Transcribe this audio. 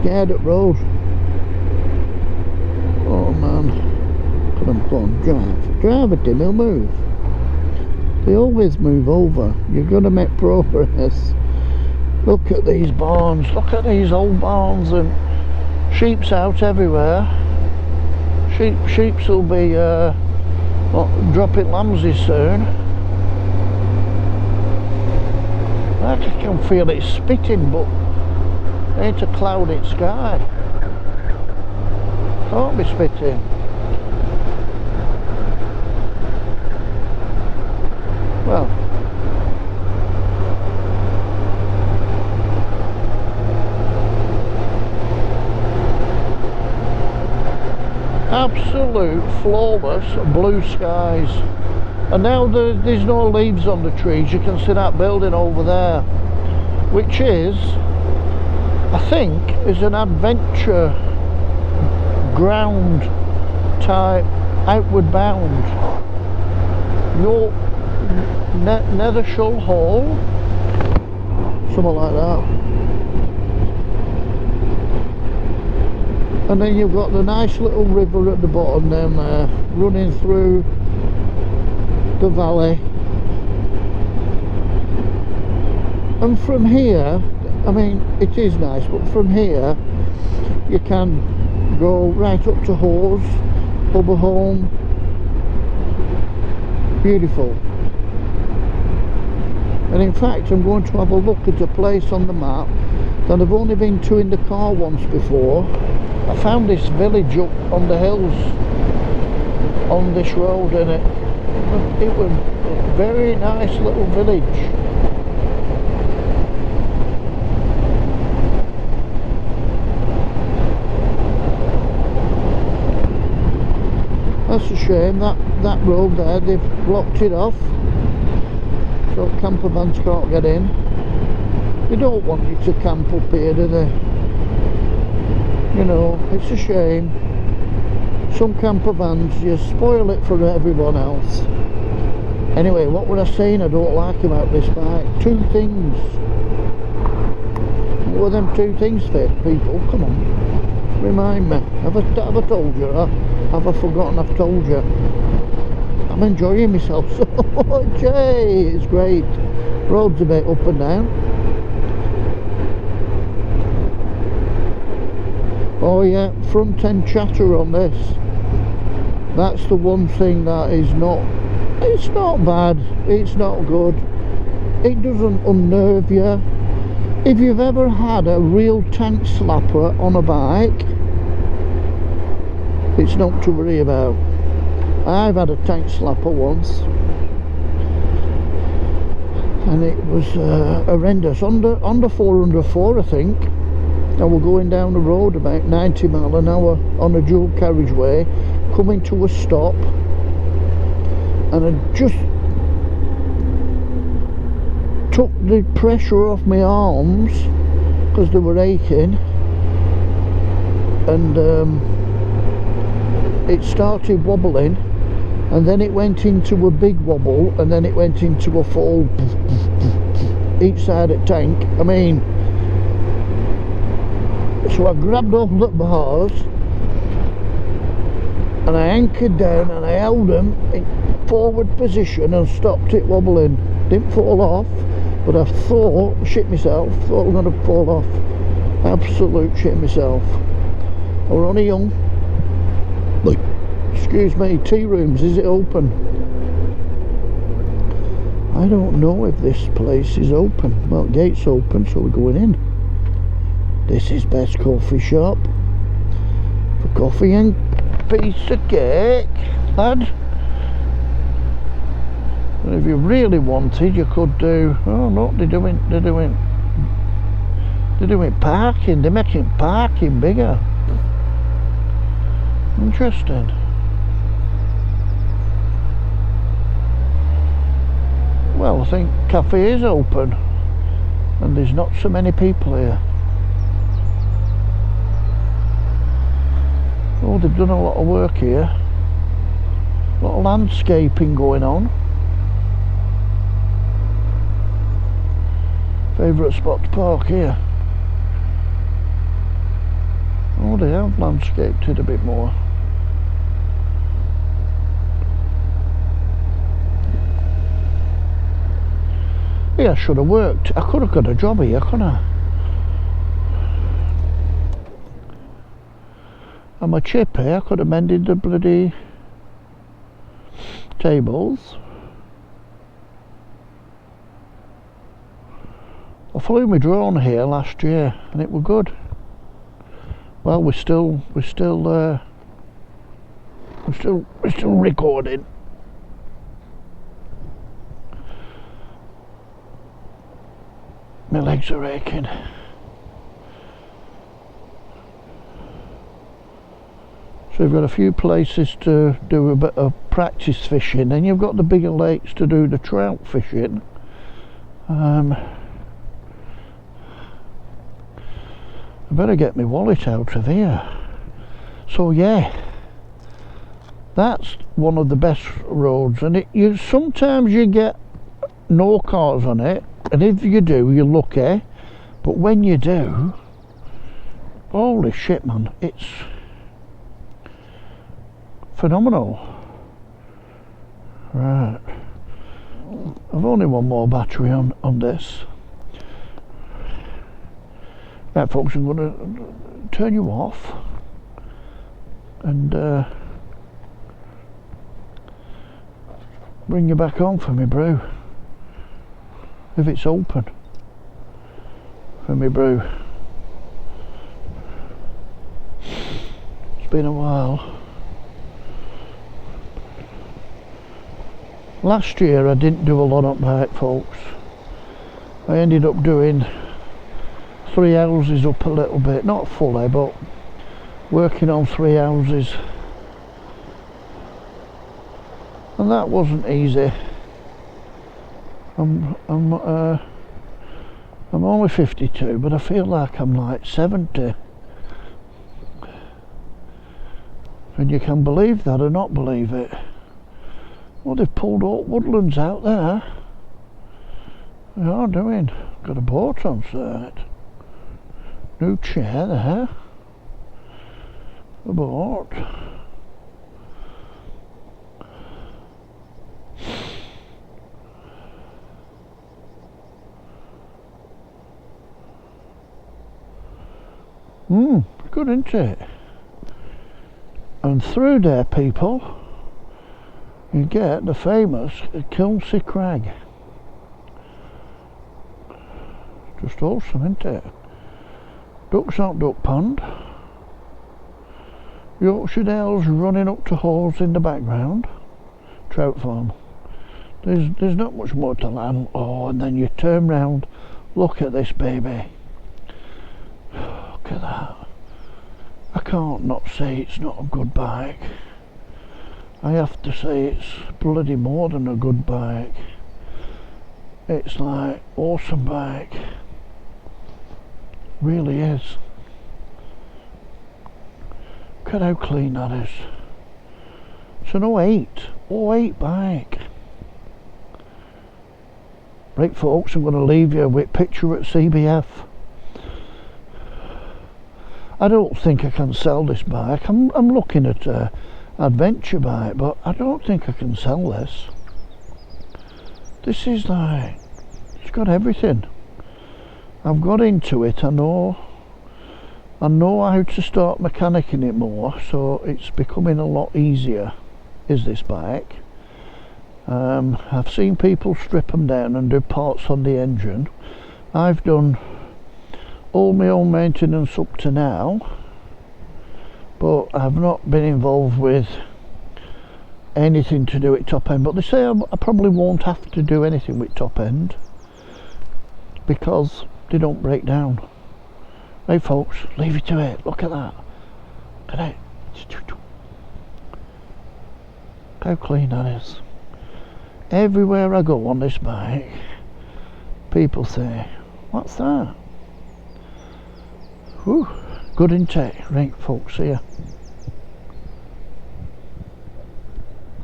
scared at road. Oh man. Come on, drive it in, he'll move. They always move over. You've got to make progress. Look at these barns, look at these old barns, and sheep's out everywhere. Sheeps will be dropping lambses soon. I can feel it spitting, but ain't a clouded sky. Can't be spitting. Well, absolute flawless blue skies, and now there's no leaves on the trees. You can see that building over there, which is, I think, is an adventure ground type, outward bound. Your Nethershall Hall, something like that. And then you've got the nice little river at the bottom down there, running through the valley. And from here, I mean, it is nice, but from here you can go right up to Hawes, Hobberholm. Beautiful. And in fact, I'm going to have a look at a place on the map that I've only been to in the car once before. I found this village up on the hills on this road, and it was a very nice little village. That's a shame, that road there, they've blocked it off, so camper vans can't get in. They don't want you to camp up here, do they? You know, it's a shame. Some camper vans, you spoil it for everyone else. Anyway, what were I saying I don't like about this bike? Two things. What were them two things for people? Come on, remind me. Have I told you? Have I forgotten I've told you? I'm enjoying myself so much. Hey, it's great. Road's a bit up and down. Oh yeah, front end chatter on this. That's the one thing that is not, it's not bad, it's not good. It doesn't unnerve you. If you've ever had a real tank slapper on a bike, it's not to worry about. I've had a tank slapper once, and it was horrendous. Under 404, I think. I was going down the road about 90 mile an hour on a dual carriageway, coming to a stop, and I just took the pressure off my arms because they were aching, and it started wobbling, and then it went into a big wobble, and then it went into a fall each side of the tank. I mean, so I grabbed hold of the bars and I anchored down and I held them in forward position and stopped it wobbling. Didn't fall off, but I thought, shit myself, thought I was going to fall off. Absolute shit myself. I was only young. Like, excuse me, tea rooms, is it open? I don't know if this place is open. Well, the gate's open, so we're going in. This is best coffee shop for coffee and piece of cake, lad. And if you really wanted, you could do. Oh no, they're doing parking. They're making parking bigger. Interesting. Well, I think cafe is open, and there's not so many people here. Oh, they've done a lot of work here. A lot of landscaping going on. Favourite spot to park here. Oh, they have landscaped it a bit more. Yeah, I should have worked. I could have got a job here, couldn't I? And my chip here, I could have mended the bloody tables. I flew my drone here last year and it was good. Well, we're still recording. My legs are aching. So you've got a few places to do a bit of practice fishing, and you've got the bigger lakes to do the trout fishing. I better get my wallet out of here. So yeah, that's one of the best roads, and sometimes you get no cars on it, and if you do, you're lucky. But when you do, holy shit, man, it's phenomenal. Right, I've only one more battery on this. Right, folks, I'm going to turn you off and bring you back on for me brew, if it's open for me brew. It's been a while. Last year I didn't do a lot on bike, folks. I ended up doing 3 houses up a little bit, not fully, but working on 3 houses, and that wasn't easy. I'm only 52, but I feel like I'm like 70. And you can believe that or not believe it. Well, they've pulled Oak Woodlands out there. They are doing. Got a boat on site. New chair there. A boat. Good, isn't it? And through there, people, you get the famous Kilnsey Crag. Just awesome, isn't it? Ducks out Duck Pond. Yorkshire Dales running up to Hawes in the background. Trout farm. There's not much more to land. Oh, and then you turn round. Look at this baby. Look at that. I can't not say it's not a good bike. I have to say it's bloody more than a good bike. It's like awesome bike. Really is. Look at how clean that is. It's an 08 bike. Right, folks, I'm going to leave you with a picture at CbF. I don't think I can sell this bike. I'm looking at a adventure bike, but I don't think I can sell this. This is like, it's got everything. I've got into it. I know how to start mechanicking it more, so it's becoming a lot easier. Is this bike? I've seen people strip them down and do parts on the engine. I've done all my own maintenance up to now, but I've not been involved with anything to do with top end. But they say I probably won't have to do anything with top end because they don't break down. Right, folks, leave it to it. Look at that. Look at it. How clean that is. Everywhere I go on this bike, people say, what's that? Whew, good intake. Right, folks, see ya.